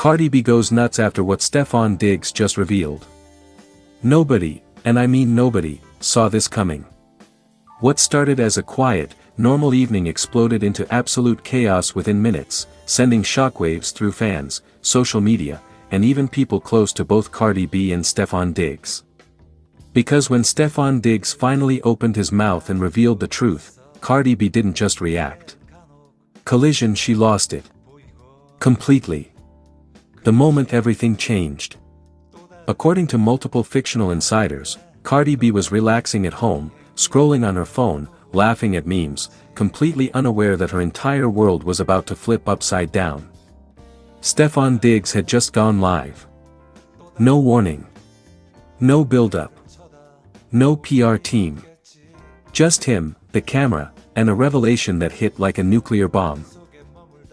Cardi B goes nuts after what Stefon Diggs just revealed. Nobody, and I mean nobody, saw this coming. What started as a quiet, normal evening exploded into absolute chaos within minutes, sending shockwaves through fans, social media, and even people close to both Cardi B and Stefon Diggs. Because when Stefon Diggs finally opened his mouth and revealed the truth, Cardi B didn't just react. Collision, she lost it. Completely. The moment everything changed. According to multiple fictional insiders, Cardi B was relaxing at home, scrolling on her phone, laughing at memes, completely unaware that her entire world was about to flip upside down. Stefon Diggs had just gone live. No warning. No build-up. No PR team. Just him, the camera, and a revelation that hit like a nuclear bomb.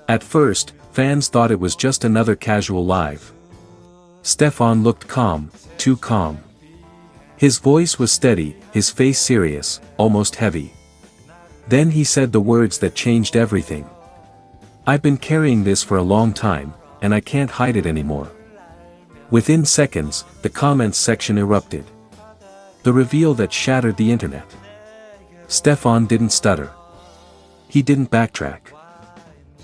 At first, fans thought it was just another casual live. Stefon looked calm, too calm. His voice was steady, his face serious, almost heavy. Then he said the words that changed everything. "I've been carrying this for a long time, and I can't hide it anymore." Within seconds, the comments section erupted. The reveal that shattered the internet. Stefon didn't stutter. He didn't backtrack.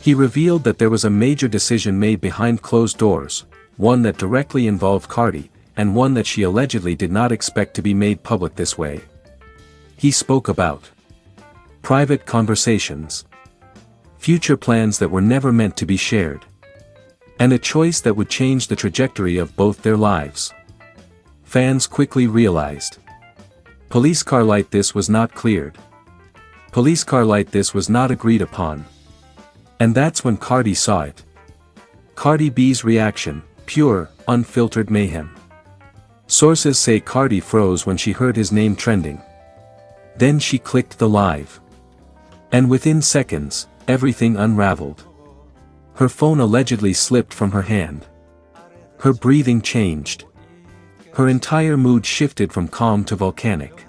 He revealed that there was a major decision made behind closed doors, one that directly involved Cardi, and one that she allegedly did not expect to be made public this way. He spoke about private conversations, future plans that were never meant to be shared, and a choice that would change the trajectory of both their lives. Fans quickly realized. Police car like this was not cleared. Police car like this was not agreed upon. And that's when Cardi saw it. Cardi B's reaction, pure, unfiltered mayhem. Sources say Cardi froze when she heard his name trending. Then she clicked the live. And within seconds, everything unraveled. Her phone allegedly slipped from her hand. Her breathing changed. Her entire mood shifted from calm to volcanic.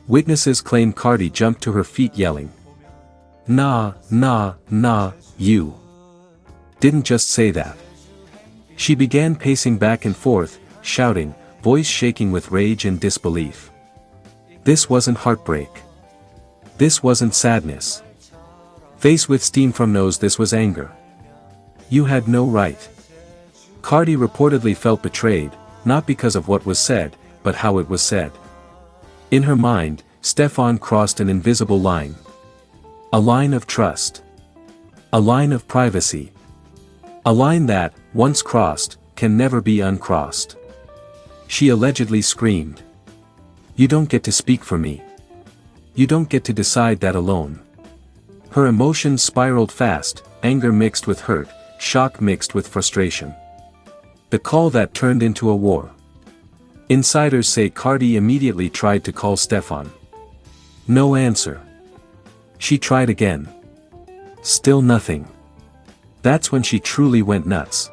Witnesses claim Cardi jumped to her feet yelling, "Nah, nah, nah, you didn't just say that." She began pacing back and forth, shouting, voice shaking with rage and disbelief. This wasn't heartbreak. This wasn't sadness. Face with steam from nose, this was anger. You had no right. Cardi reportedly felt betrayed, not because of what was said, but how it was said. In her mind, Stefon crossed an invisible line. A line of trust. A line of privacy. A line that, once crossed, can never be uncrossed. She allegedly screamed, "You don't get to speak for me. You don't get to decide that alone." Her emotions spiraled fast, anger mixed with hurt, shock mixed with frustration. The call that turned into a war. Insiders say Cardi immediately tried to call Stefon. No answer. She tried again. Still nothing. That's when she truly went nuts.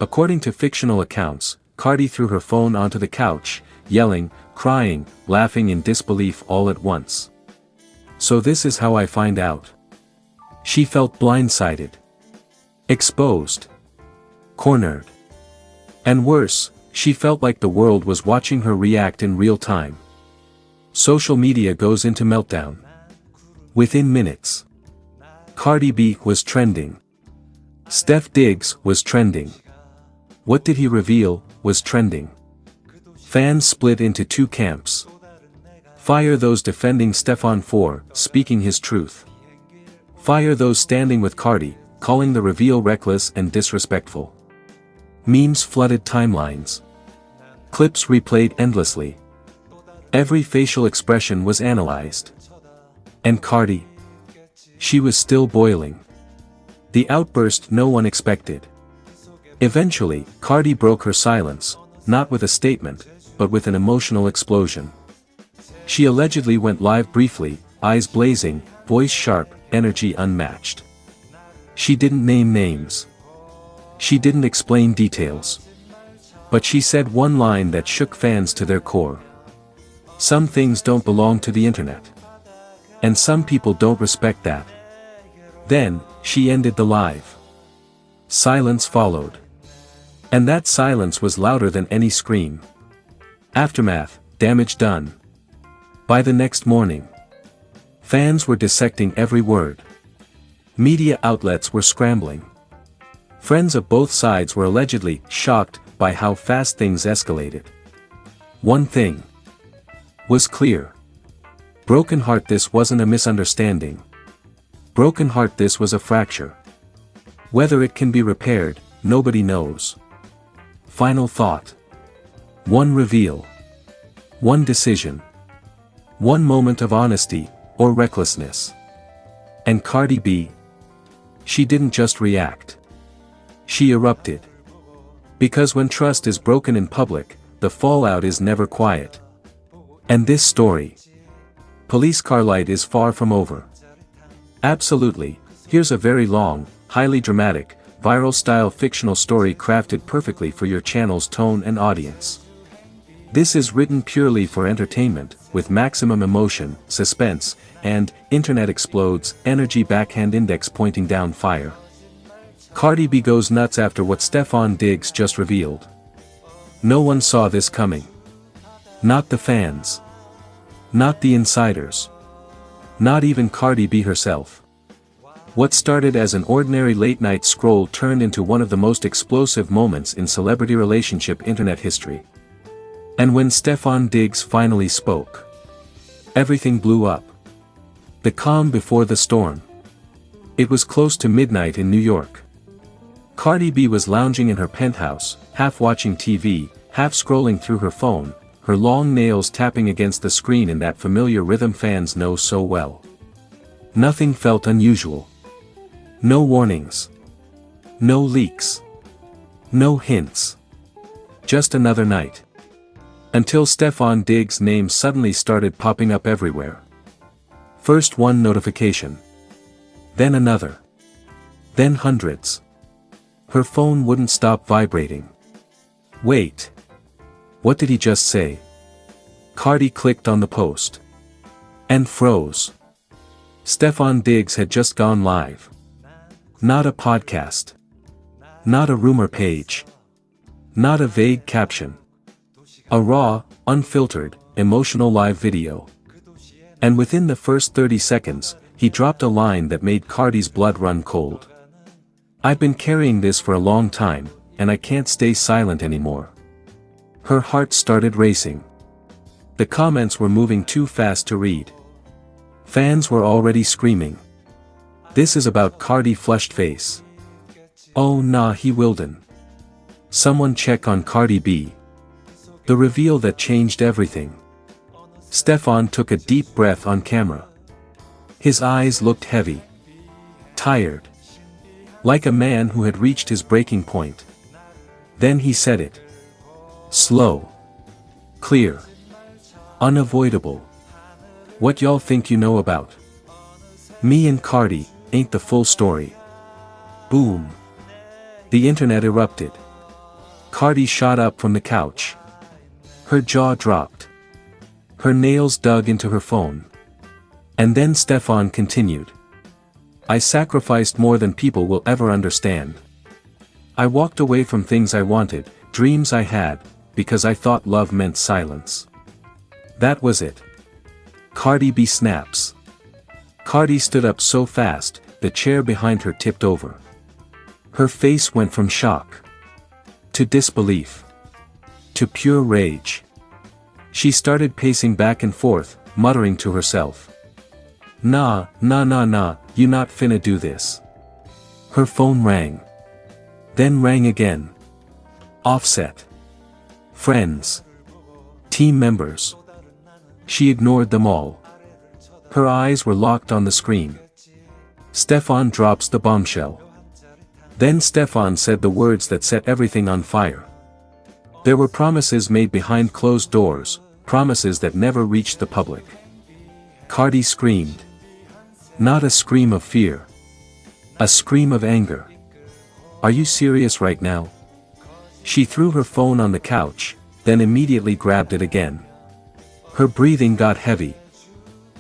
According to fictional accounts, Cardi threw her phone onto the couch, yelling, crying, laughing in disbelief all at once. "So this is how I find out." She felt blindsided. Exposed. Cornered. And worse, she felt like the world was watching her react in real time. Social media goes into meltdown. Within minutes, Cardi B was trending. Stef Diggs was trending. What did he reveal was trending. Fans split into two camps. Fire those defending Stefon for speaking his truth. Fire those standing with Cardi, calling the reveal reckless and disrespectful. Memes flooded timelines. Clips replayed endlessly. Every facial expression was analyzed. And Cardi? She was still boiling. The outburst no one expected. Eventually, Cardi broke her silence, not with a statement, but with an emotional explosion. She allegedly went live briefly, eyes blazing, voice sharp, energy unmatched. She didn't name names. She didn't explain details. But she said one line that shook fans to their core. Some things don't belong to the internet. And some people don't respect that. Then, she ended the live. Silence followed. And that silence was louder than any scream. Aftermath, damage done. By the next morning, fans were dissecting every word. Media outlets were scrambling. Friends of both sides were allegedly shocked by how fast things escalated. One thing was clear. Broken heart, this wasn't a misunderstanding. Broken heart, this was a fracture. Whether it can be repaired, nobody knows. Final thought. One reveal. One decision. One moment of honesty, or recklessness. And Cardi B. She didn't just react. She erupted. Because when trust is broken in public, the fallout is never quiet. And this story, Police Carlight, is far from over. Absolutely. Here's a very long, highly dramatic, viral-style fictional story crafted perfectly for your channel's tone and audience. This is written purely for entertainment, with maximum emotion, suspense, and internet explodes energy backhand index pointing down fire. Cardi B goes nuts after what Stefon Diggs just revealed. No one saw this coming. Not the fans. Not the insiders. Not even Cardi B herself. What started as an ordinary late-night scroll turned into one of the most explosive moments in celebrity relationship internet history. And when Stefon Diggs finally spoke, everything blew up. The calm before the storm. It was close to midnight in New York. Cardi B was lounging in her penthouse, half watching TV, half scrolling through her phone, her long nails tapping against the screen in that familiar rhythm fans know so well. Nothing felt unusual. No warnings. No leaks. No hints. Just another night. Until Stefon Diggs' name suddenly started popping up everywhere. First one notification. Then another. Then hundreds. Her phone wouldn't stop vibrating. Wait. What did he just say? Cardi clicked on the post. And froze. Stefon Diggs had just gone live. Not a podcast. Not a rumor page. Not a vague caption. A raw, unfiltered, emotional live video. And within the first 30 seconds, he dropped a line that made Cardi's blood run cold. I've been carrying this for a long time, and I can't stay silent anymore. Her heart started racing. The comments were moving too fast to read. Fans were already screaming. This is about Cardi flushed face. Oh nah, he willden. Someone check on Cardi B. The reveal that changed everything. Stefon took a deep breath on camera. His eyes looked heavy. Tired. Like a man who had reached his breaking point. Then he said it. Slow. Clear. Unavoidable. What y'all think you know about me and Cardi ain't the full story. Boom. The internet erupted. Cardi shot up from the couch. Her jaw dropped. Her nails dug into her phone. And then Stefon continued. I sacrificed more than people will ever understand. I walked away from things I wanted, dreams I had, because I thought love meant silence. That was it. Cardi B snaps. Cardi stood up so fast, the chair behind her tipped over. Her face went from shock to disbelief to pure rage. She started pacing back and forth, muttering to herself. Nah, you not finna do this. Her phone rang. Then rang again. Offset. Friends. Team members. She ignored them all. Her eyes were locked on the screen. Stefon drops the bombshell. Then Stefon said the words that set everything on fire. There were promises made behind closed doors, promises that never reached the public. Cardi screamed. Not a scream of fear. A scream of anger. Are you serious right now? She threw her phone on the couch, then immediately grabbed it again. Her breathing got heavy.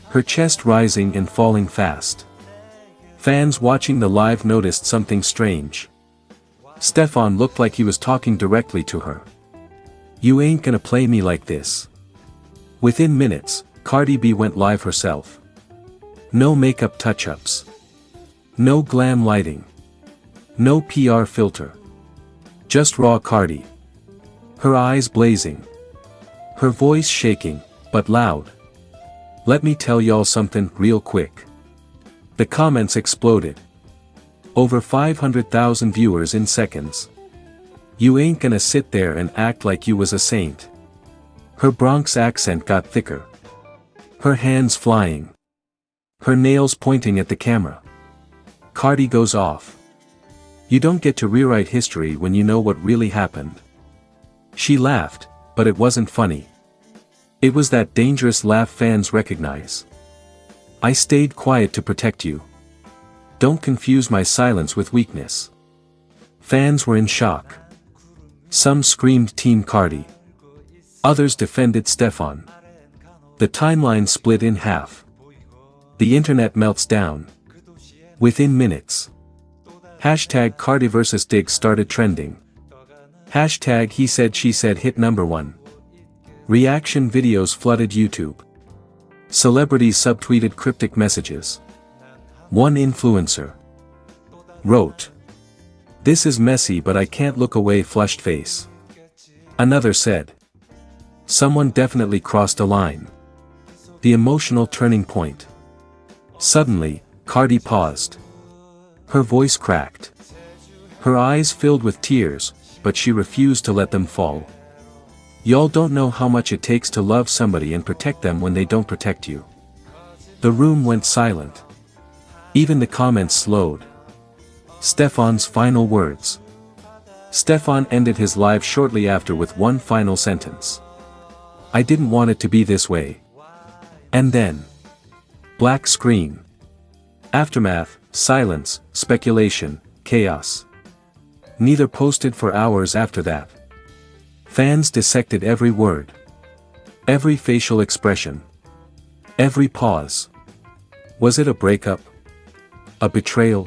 Her chest rising and falling fast. Fans watching the live noticed something strange. Stefan looked like he was talking directly to her. "You ain't gonna play me like this." Within minutes, Cardi B went live herself. No makeup touch-ups. No glam lighting. No PR filter. Just raw Cardi. Her eyes blazing. Her voice shaking, but loud. "Let me tell y'all something real quick." The comments exploded. Over 500,000 viewers in seconds. "You ain't gonna sit there and act like you was a saint." Her Bronx accent got thicker. Her hands flying. Her nails pointing at the camera. Cardi goes off. "You don't get to rewrite history when you know what really happened." She laughed, but it wasn't funny. It was that dangerous laugh fans recognize. "I stayed quiet to protect you. Don't confuse my silence with weakness." Fans were in shock. Some screamed Team Cardi. Others defended Stefan. The timeline split in half. The internet melts down. Within minutes. Hashtag Cardi vs Diggs started trending. Hashtag he said she said hit #1. Reaction videos flooded YouTube. Celebrities subtweeted cryptic messages. One influencer wrote, "This is messy but I can't look away, flushed face." Another said, "Someone definitely crossed a line." The emotional turning point. Suddenly, Cardi paused. Her voice cracked. Her eyes filled with tears, but she refused to let them fall. "Y'all don't know how much it takes to love somebody and protect them when they don't protect you." The room went silent. Even the comments slowed. Stefan's final words. Stefan ended his live shortly after with one final sentence. "I didn't want it to be this way." And then. Black screen. Aftermath, silence, speculation, chaos. Neither posted for hours after that. Fans dissected every word. Every facial expression. Every pause. Was it a breakup? A betrayal?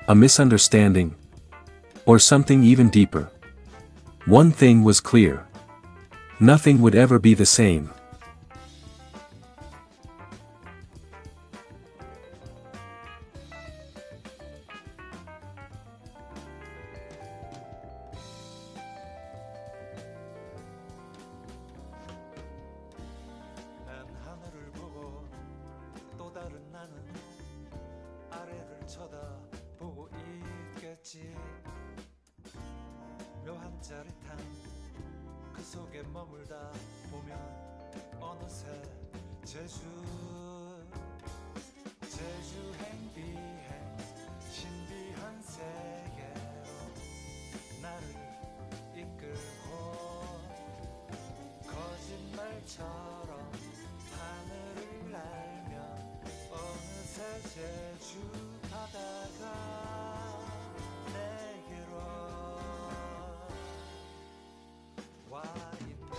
A misunderstanding? Or something even deeper? One thing was clear. Nothing would ever be the same. 묘한 짜릿함 그 속에 머물다 보면 어느새 제주 행비행 신비한 세계로 나를 이끌고 거짓말처럼 하늘을 날며 어느새 제주 바다가 내게로 와 있네.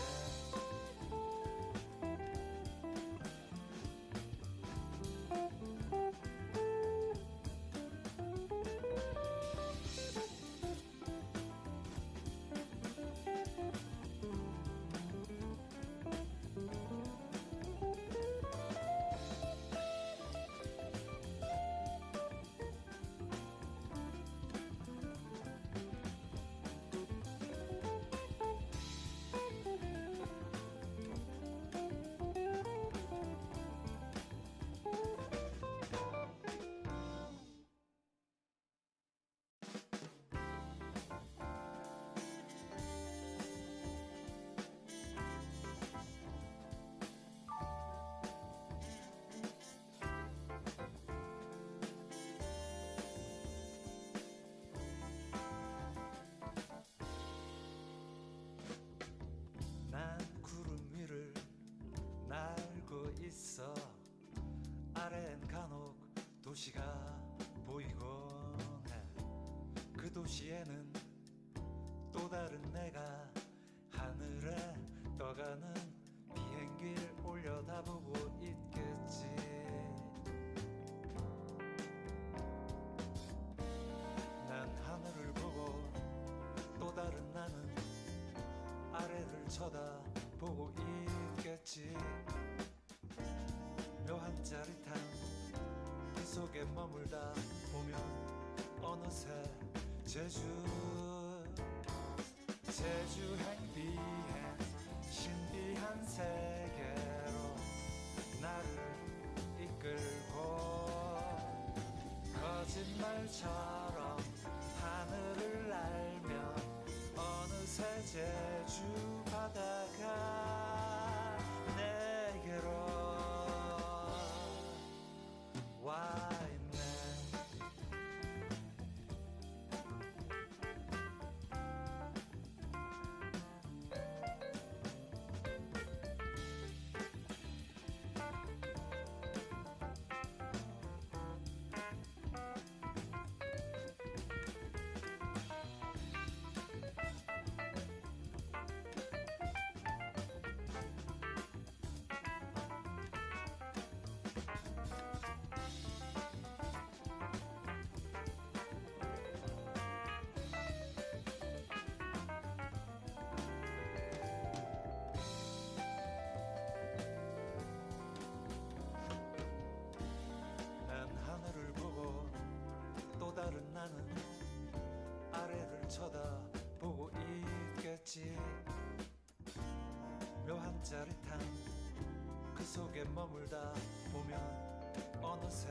난 구름 위를 날고 있어. 아래엔 간혹 도시가 보이곤 해. 그 도시에는 또 다른 내가 하늘에 떠가는 비행기를 올려다보고 있겠지. 난 하늘을 보고 쳐다보고 있겠지. 묘한 짜릿함 그 속에 머물다 보면 어느새 제주행 비행 신비한 세계로 나를 이끌고 거짓말처럼 하늘을 날며 어느새 제주 바다가 내게로 와 있네. 하늘을 보고 또 다른 나는 아래를 쳐다보고 있겠지. 묘한 짜릿함 그 속에 머물다 보면 어느새